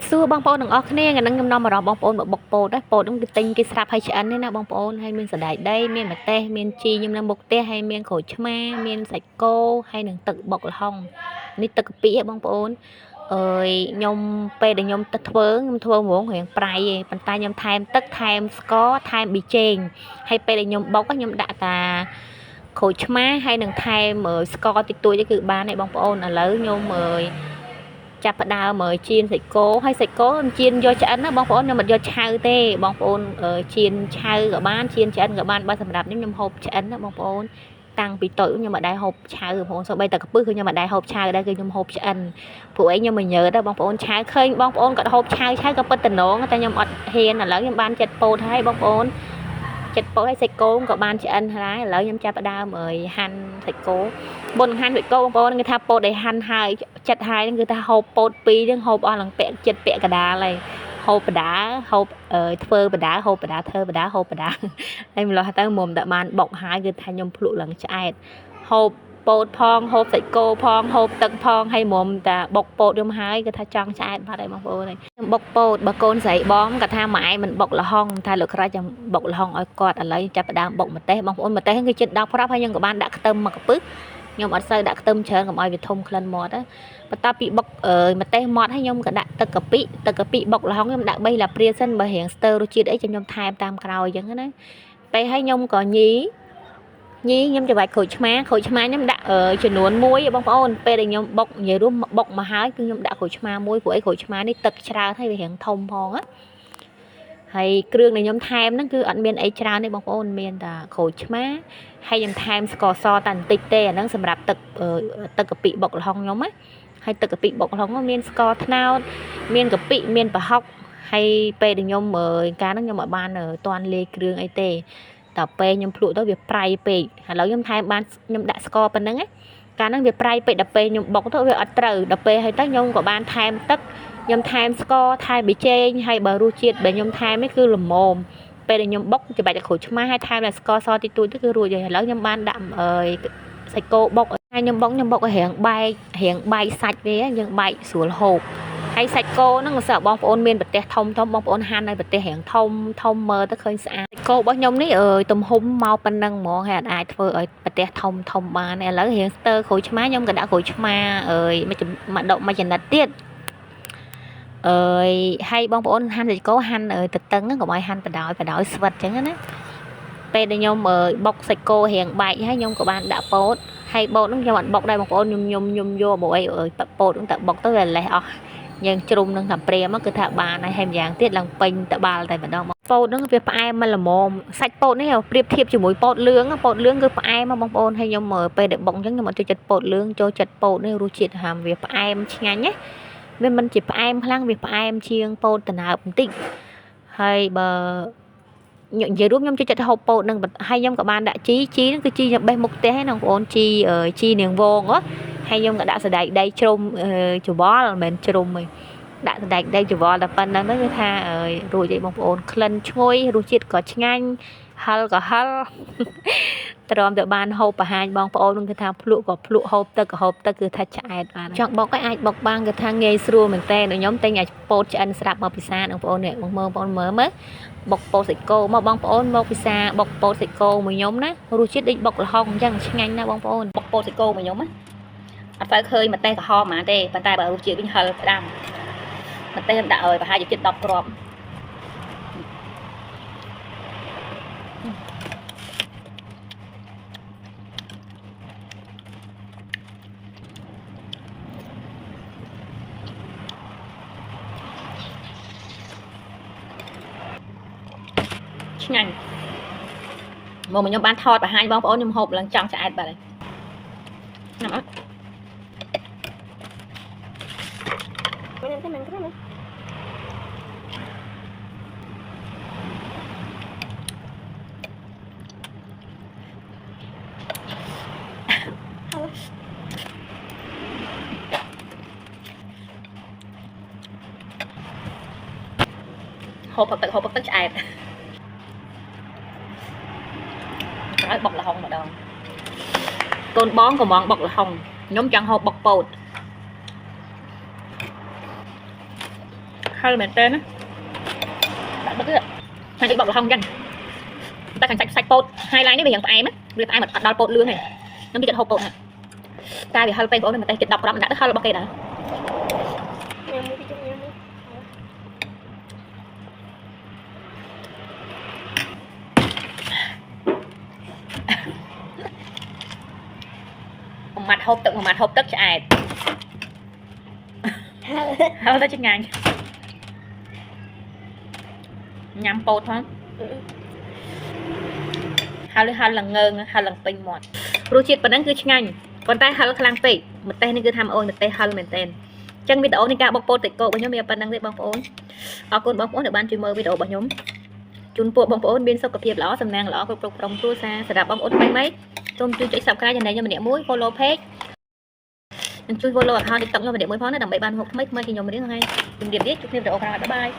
សួរបងប្អូនទាំងអស់គ្នាថ្ងៃហ្នឹងខ្ញុំនាំអារម្មណ៍បងប្អូនមកបុកពោតដែរពោតហ្នឹងគឺទិញគេស្រាប់ហើយឆ្អិនទេណាបងប្អូនហើយមានសណ្តែកដីមានម្ទេសមានជីខ្ញុំនៅមុខផ្ទះហើយមានក្រូចឆ្មាមានសាច់គោហើយនឹងទឹកបុកល្ហុងនេះទឹកកាពិហ៎បងប្អូនអើយខ្ញុំពេលដែលខ្ញុំទៅធ្វើខ្ញុំធ្វើហ្មងរៀងប្រៃឯងប៉ុន្តែខ្ញុំថែមទឹកថែមស្ករថែមប៊ីចេងហើយពេលដែលខ្ញុំបុកខ្ញុំដាក់តាក្រូចឆ្មាហើយនឹងថែមស្ករតិចតួចគឺបានហើយបងប្អូនឥឡូវខ្ញុំចាប់ផ្ដើមចៀនសាច់គោហើយសាច់គោចៀនយកឆ្អិនណាបងប្អូនខ្ញុំមិនយកឆៅទេបងប្អូនចៀនឆៅក៏បានចៀនឆ្អិនក៏បានបើសម្រាប់ខ្ញុំហូបឆ្អិនណាបងប្អូនតាំងពីតូចខ្ញុំមិនដែរហូបឆៅបងប្អូនសូម្បីតែកាពឹសគឺខ្ញុំមិនដែរហូបឆៅដែរគឺខ្ញុំហូបឆ្អិនព្រោះឯងខ្ញុំមិនញើដែរបងប្អូនឆៅឃើញបងប្អូនគាត់ហូបឆៅក៏ពិតតំណងតែខ្ញុំអត់ហ៊ានឥឡូវខ្ញុំបានចិត្តពោតហើយបងប្អូនចិត្តពោតហើយសាច់គោក៏បានឆ្អិនហើយឥឡូវខ្ញុំចាប់ផ្ដើមហាន់សាច់គោមុនហាន់សាច់គោបងប្អូនគេថាពោតដែលហាន់ហើយចិត្តហើយគឺថាហូបពោតពីរហ្នឹងហូបអស់ឡើងពាក់ចិត្តពាក់កដាលហើយហូបបដាហូបធ្វើបដាហូបបដាធ្វើបដាហូបបដាហើយម្លោះទៅមុំតែបានបុកហើយគឺថាខ្ញុំភ្លក់ឡើងឆ្អែតហូបពោតផងហូបសាច់គោផងហូបទឹកផងហើយមុំតែបុកពោតខ្ញុំហើយគឺថាចង់ឆ្អែតបាត់ហើយបងប្អូនខ្ញុំបុកពោតបើកូនស្រីបងគាត់ថាម៉ែមិនបុកល្ហុងថាលោកក្រាច់ចាំបុកល្ហុងឲ្យគាត់ឥឡូវចាប់ផ្ដើមបុកម្ទេសបងប្អូនម្ទេសគឺចិត្ត10ប្រាប់ហើយខ្ញុំក៏បានដាក់ខ្ទឹមមកកពឹសខ្ញុំអត់សូវដាក់ខ្ទឹមច្រើនកុំឲ្យវាធំក្លិនមាត់ណាបន្ទាប់ពីបុកម្ទេសមាត់ហើយខ្ញុំក៏ដាក់ទឹកកាពិបុកល្ហុងខ្ញុំដាក់3លាព្រាសិនបើរៀងស្ទើររសជាតិអីខ្ញុំថែមតាមក្រោយអញ្ចឹងណាពេលហើយខ្ញុំក៏ញីខ្ញុំច្របាច់ក្រូចឆ្មាខ្ញុំដាក់ចំនួន1បងប្អូនពេលដែលខ្ញុំបុកនិយាយរួមបុកមកហើយគឺខ្ញុំដាក់ក្រូចឆ្មា1ព្រោះអីក្រូចឆ្មានេះទឹកច្រើនហើយវារៀងធំផងណាហើយគ្រឿងដែលខ្ញុំថែមហ្នឹងគឺអត់មានអីច្រើនទេបងប្អូនមានតែក្រូចឆ្មាហើយខ្ញុំថែមស្ករសតែបន្តិចទេអាហ្នឹងសម្រាប់ទឹកកាពិបុកល្ហុងខ្ញុំណាហើយទឹកកាពិបុកល្ហុងមានស្ករត្នោតមានកាពិមានប្រហុកហើយពេលដែលខ្ញុំកាលហ្នឹងខ្ញុំអត់បានតន់លាយគ្រឿងអីទេតែពេលខ្ញុំភ្លក់ទៅវាប្រៃពេកឥឡូវខ្ញុំថែមបានខ្ញុំដាក់ស្ករប៉ុណ្ណឹងណាកាលហ្នឹងវាប្រៃពេកដល់ពេលខ្ញុំបុកទៅវាអត់ត្រូវដល់ពេលហើយទៅខ្ញុំក៏បានថែមទឹកខ្ញុំថែមស្ករថែមប៊ីចេងហើយបើរសជាតិដែលខ្ញុំថែមនេះគឺល្មមពេលដែលខ្ញុំបុកច្របាច់តែក្រូចឆ្មាហើយថែមតែស្ករសតិចតួចទៅគឺរួចហើយឥឡូវខ្ញុំបានដាក់សាច់គោបុកហើយខ្ញុំបុកឲ្យរៀងបែកសាច់វាយើងបែកស្រួលហូបហើយសាច់គោហ្នឹងបើសិនបងប្អូនមានប្រទេសធំបងប្អូនហាន់ឲ្យប្រទេសរៀងធំមើលទៅឃើញស្អាតសាច់គោរបស់ខ្ញុំនេះទំហំមកប៉ុណ្ណឹងហ្មងហើយអាចធ្វើឲ្យប្រទេសធំបានឥឡូវរៀងស្ទើរក្រូចឆ្មាខ្ញុំក៏ដាក់ក្រូចឆ្មាមួយចំណិតទៀតហើយបងប្អូនហាន់សាច់គោហាន់ទៅតឹងកុំឲ្យហាន់បដោយស្វិតអញ្ចឹងណាពេលដែលខ្ញុំបុកសាច់គោរៀងបែកហើយខ្ញុំក៏បានដាក់ពោតហើយពោតហ្នឹងខ្ញុំអត់បុកដែរបងប្អូនខ្ញុំយកបើអីពោតហ្នឹងតែបុកទៅវាលេះអស់យើងជ្រុំនឹងតែព្រាមគឺថាបានហើយម្យ៉ាងទៀតឡើងពេញតបាល់តែម្ដងពោតហ្នឹងវាផ្អែមមិនល្មមសាច់ពោតនេះប្រៀបធៀបជាមួយពោតលឿងគឺផ្អែមបងប្អូនហើយខ្ញុំពេលដែលបុកអញ្ចឹងខ្ញុំអត់ចូលចិត្តពោតលឿងចូលចិត្តពោតនេះរសជាតិហាមវាផ្អែមឆ្ងាញ់ណាវាមិនជាផ្អែមខ្លាំងវាផ្អែមជាងពោតតំណើបបន្តិចហើយបើនិយាយរួមខ្ញុំចូលចិត្តហូបពោតនឹងហើយខ្ញុំក៏បានដាក់ជីហ្នឹងគឺជីខ្ញុំបេះមុខផ្ទះហ្នឹងបងប្អូនជីនាងវងហើយខ្ញុំក៏ដាក់សណ្តែកដីជ្រុំច្របល់មិនមែនជ្រុំទេដាក់សណ្តែកដីច្របល់តែប៉ុណ្្នឹងទៅគឺថារួចហើយបងប្អូនក្លិនឈ្ងុយរសជាតិក៏ឆ្ងាញ់ហឹលក៏ហឹលទ្រាំតែបានហូបបង្ហាញបងប្អូននឹងគឺថាភ្លក់ក៏ភ្លក់ហូបទឹកក៏ហូបទឹកគឺថាឆ្អែតបានចង់បុកឲ្យអាចបុកបានគឺថាងាយស្រួលមែនតើខ្ញុំទិញឲ្យពោតឆ្អិនស្រាប់មកពិសាបងប្អូននេះបងប្អូនមើលបុកពោតសាច់គោមកបងប្អូនមកពិសាបុកពោតសាច់គោមួយខ្ញុំណារសជាតិដូចបុកល្ហុងអញ្ចឹងឆ្ងាញ់ណាបងប្អូនបុកពោតសាច់គោមួយខ្ញុំណាអត់ទៅឃើញម្ទេសក្រហមហ្មងទេប៉ុន្តែបើរសជាតិវិញហឹលផ្ដាំម្ទេសខ្ញុំដាក់ឲ្យប្រហែលជាជិត10គ្រាប់ឆ្ងាញ់មកខ្ញុំបានថតបង្ហាញបងប្អូនខ្ញុំហូបឡើងចង់ឆ្អែតបាត់ហើយណាស់អត់មិនទេមិនហូបទឹកឆ្អែតឲ្យបុកល្ហុងម្ដងកូនបងកំងបុកល្ហុងខ្ញុំចង់ហូបបុកពោត hơi mềm tên á bạn bớt hai cái bọc là không chăng ta thành sạch bột hai lái này bây giờ em á việc ai mà đào bột lương này nó bị chật hộp bột này ta vì hơi bột này mà tay chật đọc đó đã hơi bao kì đã mặt hộp tức cho ai hơi tới chân ngàn nhắm bột không hai lần ngơ hai lần pin mọt rùi chiết và đang cứ nhanh còn tay hai lần pin một tay nên cứ tham ôn một tay hai lần tên chân video này cả bọc bột tịch cổ của nhóm mình đang đi bọc ôn ở con bọc ôn được ban chuyên mơ video của nhóm chun bộ bọc ôn biên sâu cập hiệp lõ sầm nang lõ cục trong tua xa sẽ đạp bọc ôn mấy mấy trong chuyên chạy sập cái này cho mình để muối follow page mình chui follow account tiktok cho mình để muối phó nó đầm bậy ban hộp mấy khi nhóm mình đến ngay đừng điểm biết chụp video bye bye